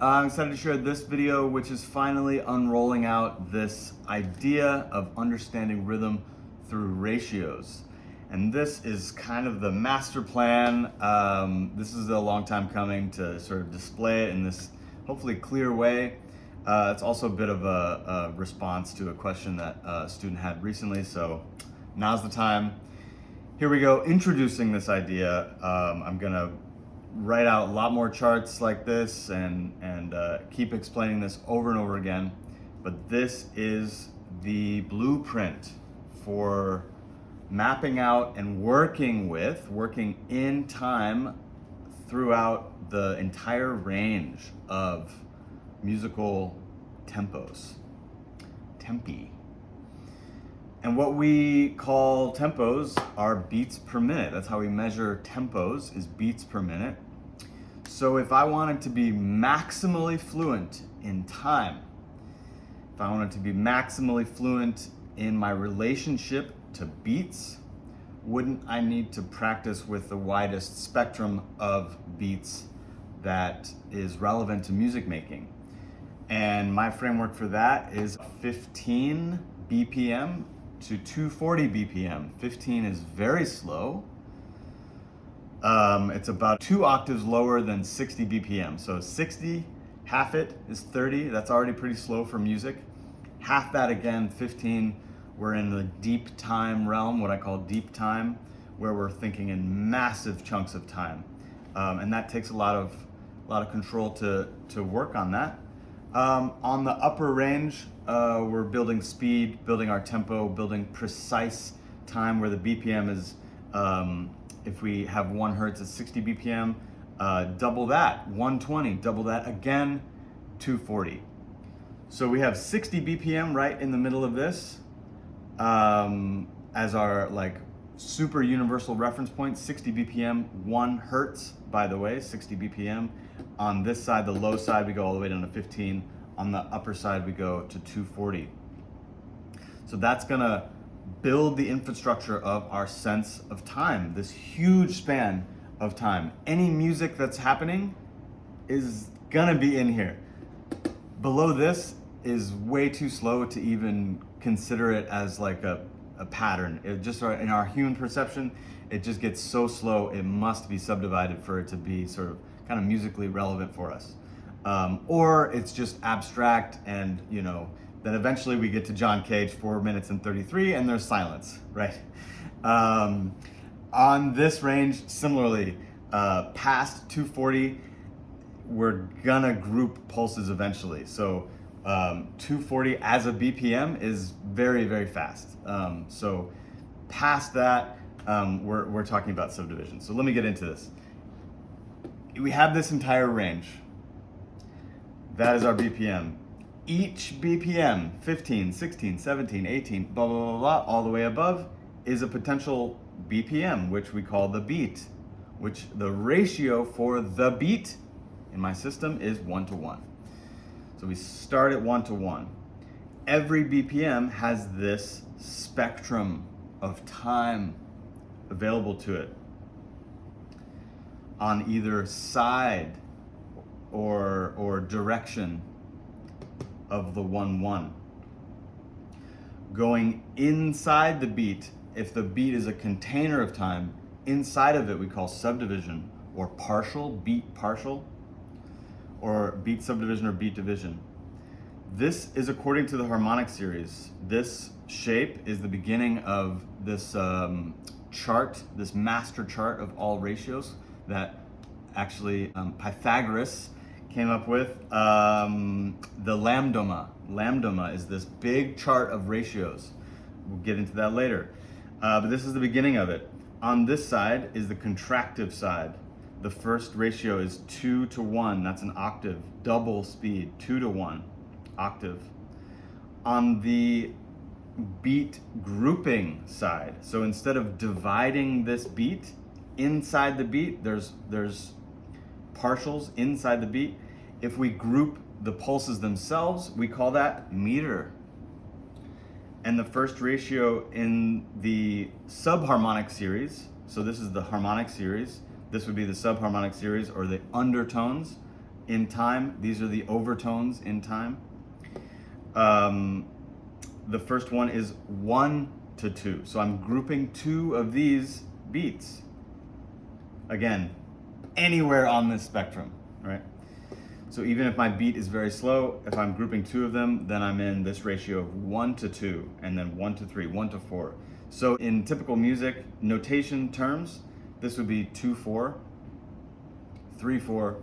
I'm excited to share this video, which is finally unrolling out this idea of understanding rhythm through ratios. And this is kind of the master plan. This is a long time coming to sort of display it in this hopefully clear way. It's also a bit of a response to a question that a student had recently, so now's the time. Here we go, introducing this idea. I'm gonna write out a lot more charts like this and keep explaining this over and over again. But this is the blueprint for mapping out and working in time throughout the entire range of musical tempi. And what we call tempos are beats per minute. That's how we measure tempos, is beats per minute. So if I wanted to be maximally fluent in time, if I wanted to be maximally fluent in my relationship to beats, wouldn't I need to practice with the widest spectrum of beats that is relevant to music making? And my framework for that is 15 BPM to 240 BPM. 15 is very slow. It's about 2 octaves lower than 60 BPM. So 60, half it is 30. That's already pretty slow for music. Half that again, 15, we're in the deep time realm, what I call deep time, where we're thinking in massive chunks of time. And that takes a lot of control to work on that. On the upper range, we're building speed, building our tempo, building precise time where the BPM is, if we have 1 hertz at 60 BPM, double that, 120, double that again, 240. So we have 60 BPM right in the middle of this as our like super universal reference point. 60 BPM, 1 hertz, by the way, 60 BPM. On this side, the low side, we go all the way down to 15. On the upper side, we go to 240. So that's gonna build the infrastructure of our sense of time, this huge span of time. Any music that's happening is gonna be in here. Below this is way too slow to even consider it as like a pattern. It just, in our human perception, it just gets so slow, it must be subdivided for it to be sort of kind of musically relevant for us. Or it's just abstract, and then eventually we get to John Cage, 4 minutes and 33, and there's silence, right? On this range, similarly, past 240, we're gonna group pulses eventually. So 240 as a BPM is very, very fast. So past that, we're talking about subdivision. So let me get into this. We have this entire range. That is our BPM. Each BPM, 15, 16, 17, 18, blah, blah, blah, blah, all the way above is a potential BPM, which we call the beat, which the ratio for the beat in my system is 1:1. So we start at 1:1. Every BPM has this spectrum of time available to it on either side or direction of the 1:1. Going inside the beat, if the beat is a container of time, inside of it we call subdivision or partial, beat partial, or beat subdivision or beat division. This is according to the harmonic series. This shape is the beginning of this chart, this master chart of all ratios that actually Pythagoras came up with. The Lambdoma. Lambdoma is this big chart of ratios. We'll get into that later. But this is the beginning of it. On this side is the contractive side. The first ratio is 2:1. That's an octave, double speed, 2:1, octave. On the beat grouping side, so instead of dividing this beat, inside the beat, there's partials inside the beat. If we group the pulses themselves, we call that meter. And the first ratio in the subharmonic series, so this is the harmonic series, this would be the subharmonic series or the undertones in time. These are the overtones in time. The first one is 1 to 2. So I'm grouping 2 of these beats. Again, anywhere on this spectrum, right? So even if my beat is very slow, if I'm grouping 2 of them, then I'm in this ratio of 1 to 2, and then 1 to 3, 1 to 4. So in typical music notation terms, this would be 2-4, 3-4,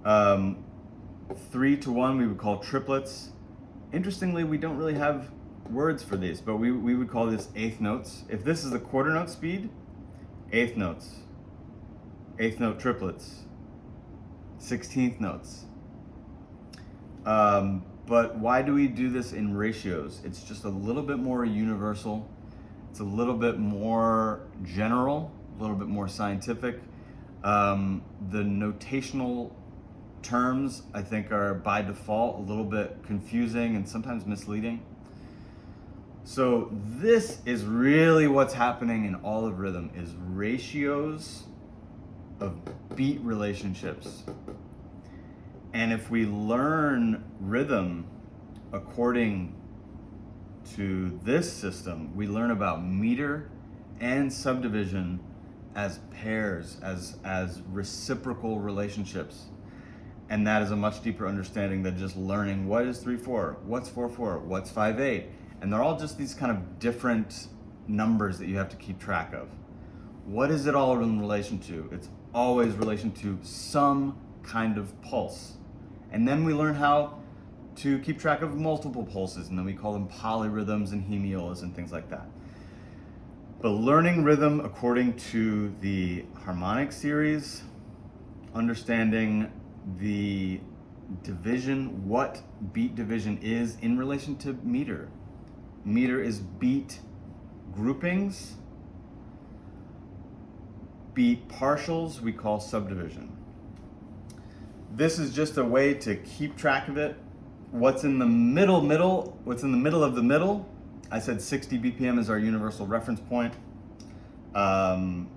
4-4. 3 to 1 we would call triplets. Interestingly, we don't really have words for these, but we would call this eighth notes. If this is the quarter note speed, eighth notes, eighth note triplets, 16th notes. But why do we do this in ratios? It's just a little bit more universal. It's a little bit more general, a little bit more scientific. The notational terms, I think, are by default a little bit confusing and sometimes misleading. So this is really what's happening in all of rhythm, is ratios of beat relationships. And if we learn rhythm according to this system, we learn about meter and subdivision as pairs, as reciprocal relationships. And that is a much deeper understanding than just learning what is 3-4, what's 4-4, what's 5-8. And they're all just these kind of different numbers that you have to keep track of. What is it all in relation to? It's always relation to some kind of pulse. And then we learn how to keep track of multiple pulses, and then we call them polyrhythms and hemiolas and things like that. But learning rhythm according to the harmonic series, understanding the division, what beat division is in relation to meter. Meter is beat groupings. Beat partials we call subdivision. This is just a way to keep track of it. What's in the middle, what's in the middle of the middle? I said 60 BPM is our universal reference point. In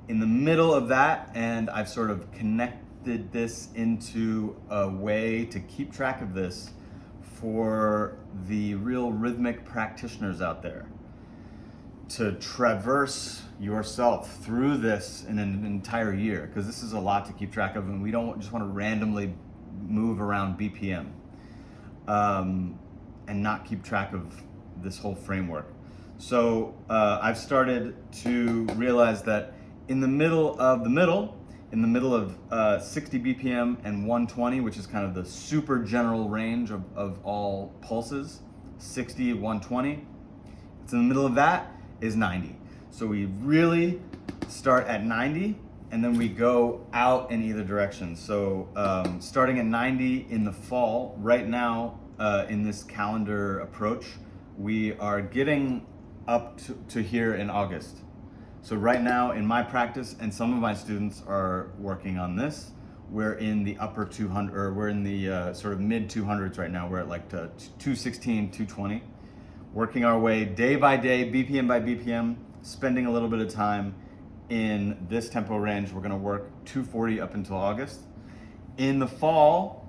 the middle of that, and I've sort of connected this into a way to keep track of this for the real rhythmic practitioners out there, to traverse yourself through this in an entire year, because this is a lot to keep track of, and we don't just want to randomly move around BPM and not keep track of this whole framework. So I've started to realize that in the middle of the middle, in the middle of 60 BPM and 120, which is kind of the super general range of all pulses, 60, 120, it's in the middle of that is 90. So we really start at 90 and then we go out in either direction. So starting at 90 in the fall, right now in this calendar approach, we are getting up to here in August. So right now in my practice, and some of my students are working on this, we're in the upper 200, or we're in the sort of mid 200s right now. We're at like 216, 220. Working our way day by day, BPM by BPM, spending a little bit of time in this tempo range. We're gonna work 240 up until August. In the fall,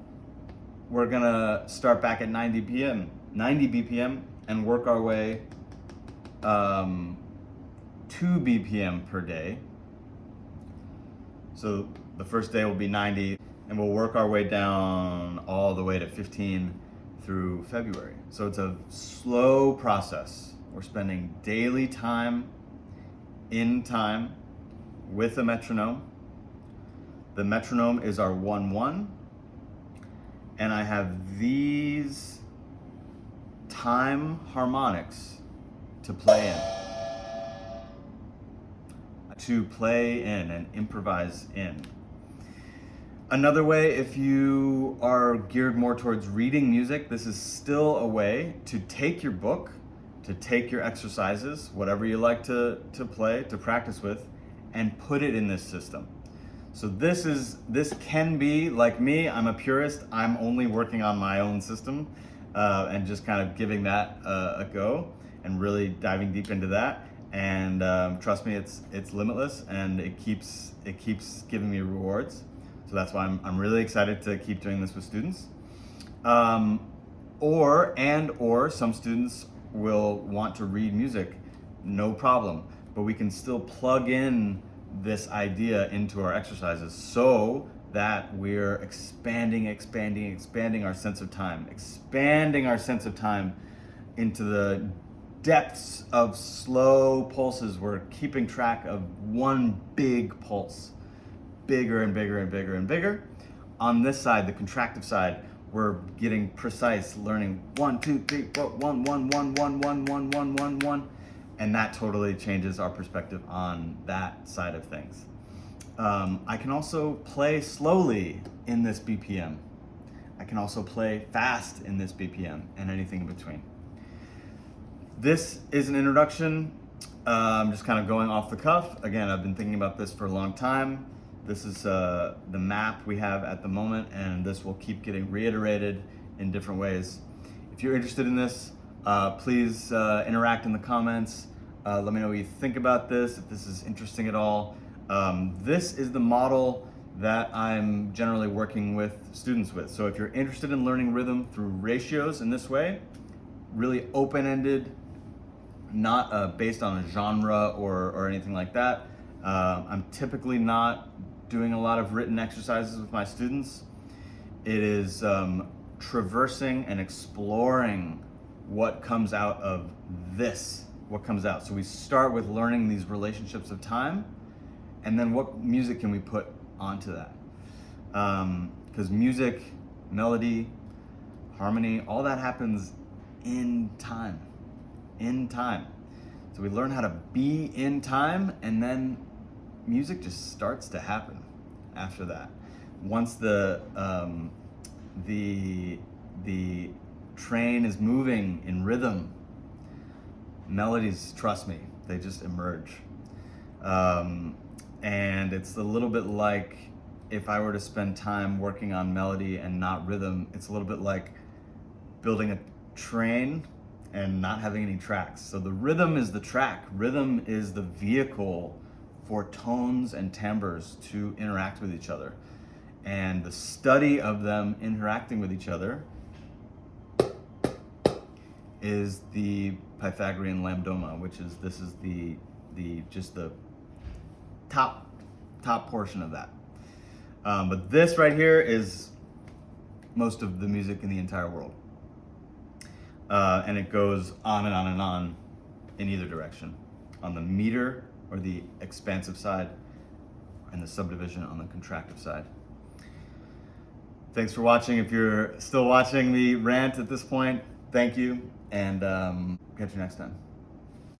we're gonna start back at 90 BPM and work our way 2 BPM per day. So the first day will be 90, and we'll work our way down all the way to 15 through February. So it's a slow process. We're spending daily time in time with a metronome. The metronome is our 1-1, and I have these time harmonics to play in and improvise in. Another way, if you are geared more towards reading music, this is still a way to take your book, to take your exercises, whatever you like to play, to practice with, and put it in this system. So this can be, like me, I'm a purist, I'm only working on my own system and just kind of giving that a go and really diving deep into that. And trust me, it's limitless, and it keeps giving me rewards. So that's why I'm really excited to keep doing this with students. Or some students will want to read music, no problem. But we can still plug in this idea into our exercises so that we're expanding our sense of time, expanding our sense of time into the depths of slow pulses. We're keeping track of one big pulse, bigger and bigger and bigger and bigger. On this side, the contractive side, we're getting precise, learning 1, 2, 3, 4, 1, 1, 1, 1, 1, 1, 1, 1, 1. And that totally changes our perspective on that side of things. I can also play slowly in this BPM. I can also play fast in this BPM and anything in between. This is an introduction. I'm just kind of going off the cuff. Again, I've been thinking about this for a long time. This is the map we have at the moment, and this will keep getting reiterated in different ways. If you're interested in this, please interact in the comments. Let me know what you think about this, if this is interesting at all. This is the model that I'm generally working with students with. So if you're interested in learning rhythm through ratios in this way, really open-ended, not based on a genre or anything like that. I'm typically not doing a lot of written exercises with my students. It is traversing and exploring what comes out of this, what comes out. So we start with learning these relationships of time, and then what music can we put onto that? Because music, melody, harmony, all that happens in time. So we learn how to be in time, and then music just starts to happen after that. Once the train is moving in rhythm, melodies, trust me, they just emerge. And it's a little bit like if I were to spend time working on melody and not rhythm, it's a little bit like building a train and not having any tracks. So the rhythm is the track. Rhythm is the vehicle for tones and timbres to interact with each other. And the study of them interacting with each other is the Pythagorean Lambdoma, which is, this is the just the top portion of that. But this right here is most of the music in the entire world. And it goes on and on and on in either direction, on the meter or the expansive side, and the subdivision on the contractive side. Thanks for watching. If you're still watching me rant at this point, thank you, and catch you next time.